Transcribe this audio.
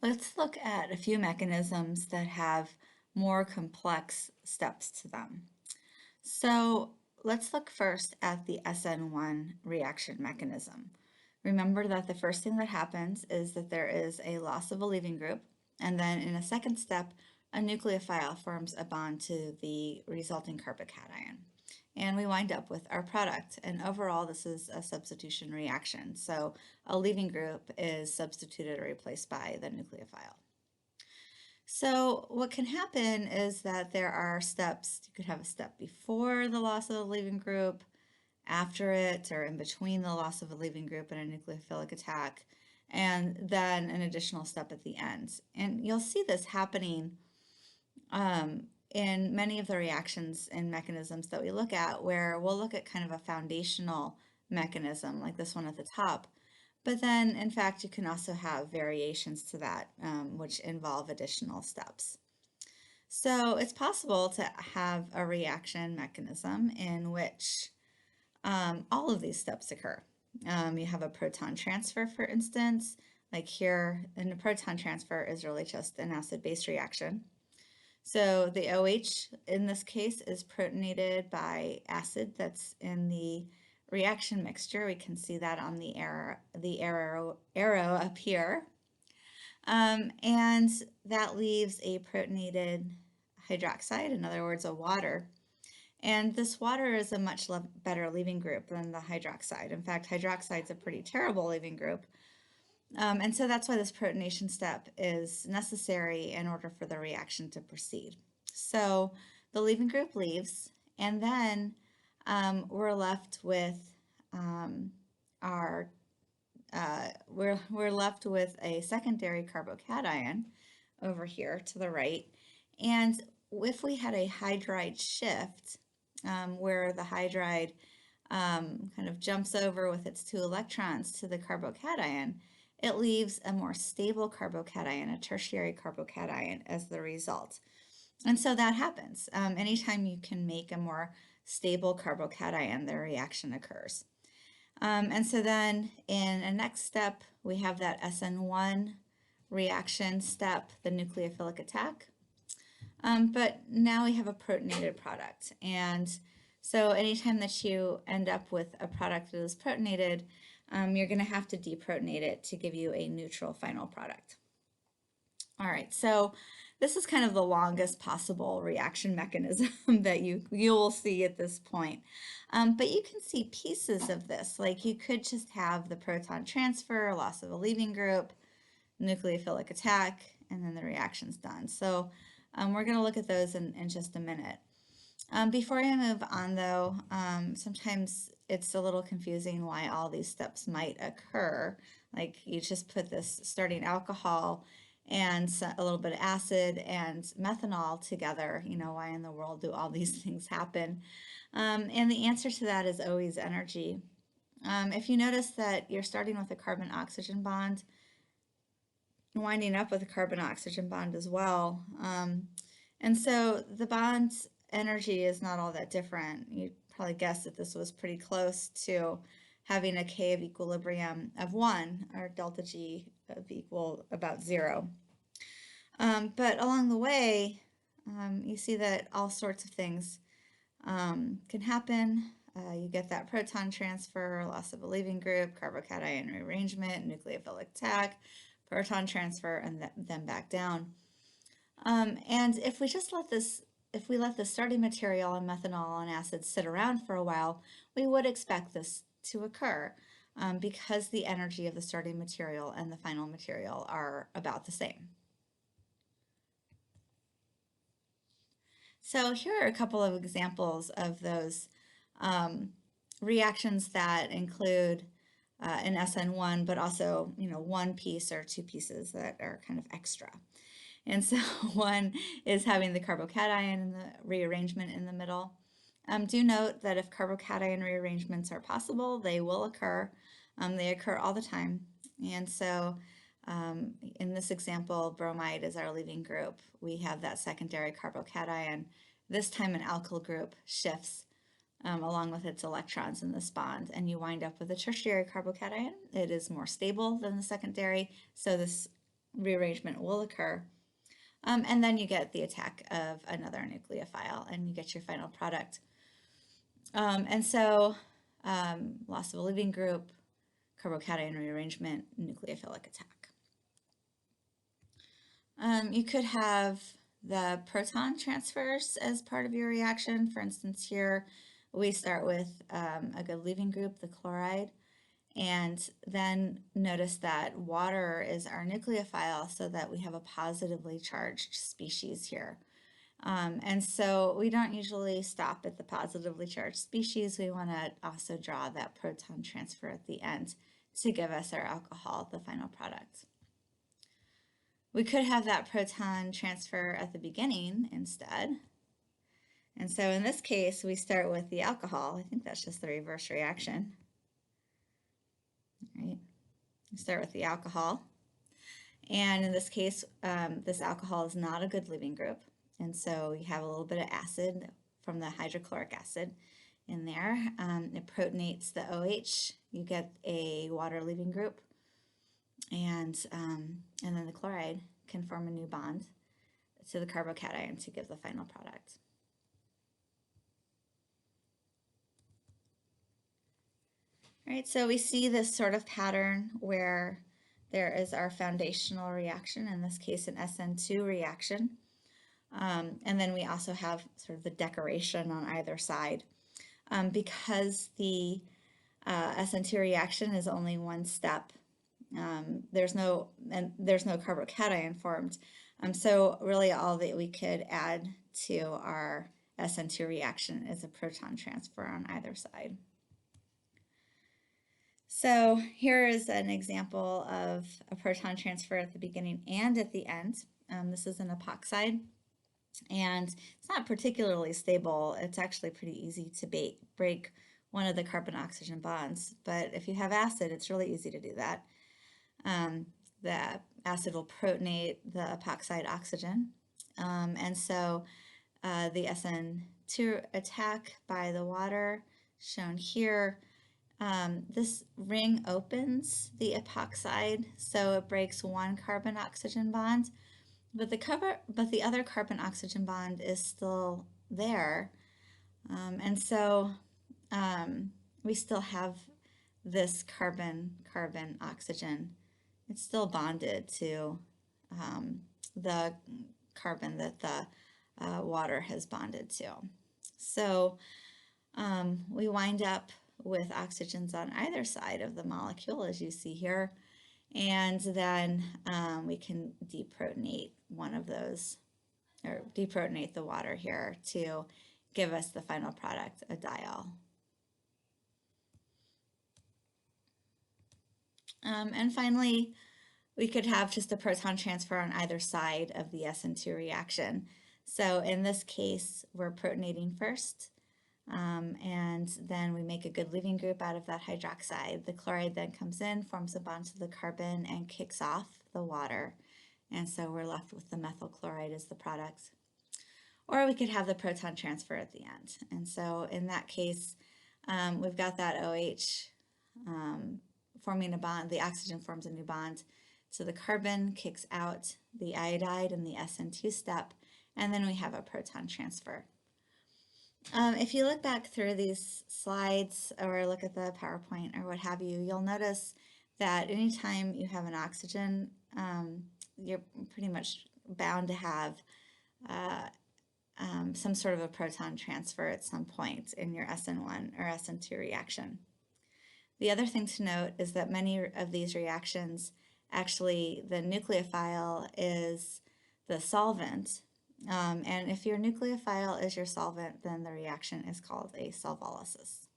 Let's look at a few mechanisms that have more complex steps to them. So let's look first at the SN1 reaction mechanism. Remember that the first thing that happens is that there is a loss of a leaving group, and then in a second step, a nucleophile forms a bond to the resulting carbocation. And we wind up with our product. And overall, this is a substitution reaction. So a leaving group is substituted or replaced by the nucleophile. So what can happen is that there are steps. You could have a step before the loss of the leaving group, after it, or in between the loss of a leaving group and a nucleophilic attack, and then an additional step at the end. And you'll see this happening in many of the reactions and mechanisms that we look at, where we'll look at kind of a foundational mechanism like this one at the top. But then, in fact, you can also have variations to that, which involve additional steps. So it's possible to have a reaction mechanism in which all of these steps occur. You have a proton transfer, for instance, like here, and a proton transfer is really just an acid-base reaction. So the OH in this case is protonated by acid that's in the reaction mixture. We can see that on the arrow up here. And that leaves a protonated hydroxide, in other words, a water. And this water is a much better leaving group than the hydroxide. In fact, hydroxide is a pretty terrible leaving group. And so that's why this protonation step is necessary in order for the reaction to proceed. So the leaving group leaves, and then we're left with we're left with a secondary carbocation over here to the right. And if we had a hydride shift, where the hydride kind of jumps over with its 2 electrons to the carbocation, it leaves a more stable carbocation, a tertiary carbocation, as the result. And so that happens. Anytime you can make a more stable carbocation, the reaction occurs. And so then in a next step, we have that SN1 reaction step, the nucleophilic attack. But now we have a protonated product. And so anytime that you end up with a product that is protonated, you're going to have to deprotonate it to give you a neutral final product. All right, so this is kind of the longest possible reaction mechanism that you will see at this point. But you can see pieces of this, like you could just have the proton transfer, loss of a leaving group, nucleophilic attack, and then the reaction's done. So we're going to look at those in just a minute. Before I move on though, sometimes it's a little confusing why all these steps might occur. Like you just put this starting alcohol and a little bit of acid and methanol together, why in the world do all these things happen? And the answer to that is always energy. If you notice that you're starting with a carbon-oxygen bond, winding up with a carbon-oxygen bond as well. And so the bond's energy is not all that different. You'd probably guess that this was pretty close to having a K of equilibrium of 1, or delta G of equal about 0. But along the way, you see that all sorts of things can happen. You get that proton transfer, loss of a leaving group, carbocation rearrangement, nucleophilic attack, proton transfer, and then back down. And if we just let the starting material and methanol and acid sit around for a while, we would expect this to occur because the energy of the starting material and the final material are about the same. So here are a couple of examples of those reactions that include an SN1, but also, one piece or 2 pieces that are kind of extra. And so one is having the carbocation and the rearrangement in the middle. Do note that if carbocation rearrangements are possible, they will occur. They occur all the time. And so in this example, bromide is our leaving group. We have that secondary carbocation. This time an alkyl group shifts along with its electrons in this bond, and you wind up with a tertiary carbocation. It is more stable than the secondary, so this rearrangement will occur. And then you get the attack of another nucleophile and you get your final product. And so loss of a leaving group, carbocation rearrangement, nucleophilic attack. You could have the proton transfers as part of your reaction. For instance, here we start with a good leaving group, the chloride, and then notice that water is our nucleophile so that we have a positively charged species here. And so we don't usually stop at the positively charged species. We want to also draw that proton transfer at the end to give us our alcohol, the final product. We could have that proton transfer at the beginning instead. And so in this case, we start with the alcohol. I think that's just the reverse reaction. Right? We start with the alcohol. And in this case, this alcohol is not a good leaving group. And so you have a little bit of acid from the hydrochloric acid in there. It protonates the OH. You get a water leaving group. And then the chloride can form a new bond to the carbocation to give the final product. All right, so we see this sort of pattern where there is our foundational reaction, in this case an Sn2 reaction. And then we also have sort of the decoration on either side. Because the Sn2 reaction is only one step, there's no carbocation formed. So really all that we could add to our Sn2 reaction is a proton transfer on either side. So here is an example of a proton transfer at the beginning and at the end. This is an epoxide, and it's not particularly stable. It's actually pretty easy to break one of the carbon-oxygen bonds, but if you have acid, it's really easy to do that. The acid will protonate the epoxide oxygen, and so the Sn2 attack by the water, shown here, this ring opens the epoxide, so it breaks one carbon-oxygen bond, but the other carbon-oxygen bond is still there, and so we still have this carbon-oxygen. It's still bonded to the carbon that the water has bonded to. So we wind up with oxygens on either side of the molecule, as you see here, and then we can deprotonate one of those, or deprotonate the water here to give us the final product, a diol. And finally, we could have just a proton transfer on either side of the Sn2 reaction. So in this case, we're protonating first, and then we make a good leaving group out of that hydroxide. The chloride then comes in, forms a bond to the carbon, and kicks off the water. And so we're left with the methyl chloride as the product. Or we could have the proton transfer at the end. And so in that case, we've got that OH forming a bond. The oxygen forms a new bond. So the carbon kicks out the iodide in the Sn2 step, and then we have a proton transfer. If you look back through these slides or look at the PowerPoint or what have you, you'll notice that anytime you have an oxygen, you're pretty much bound to have some sort of a proton transfer at some point in your Sn1 or Sn2 reaction. The other thing to note is that many of these reactions, actually the nucleophile is the solvent, and if your nucleophile is your solvent, then the reaction is called a solvolysis.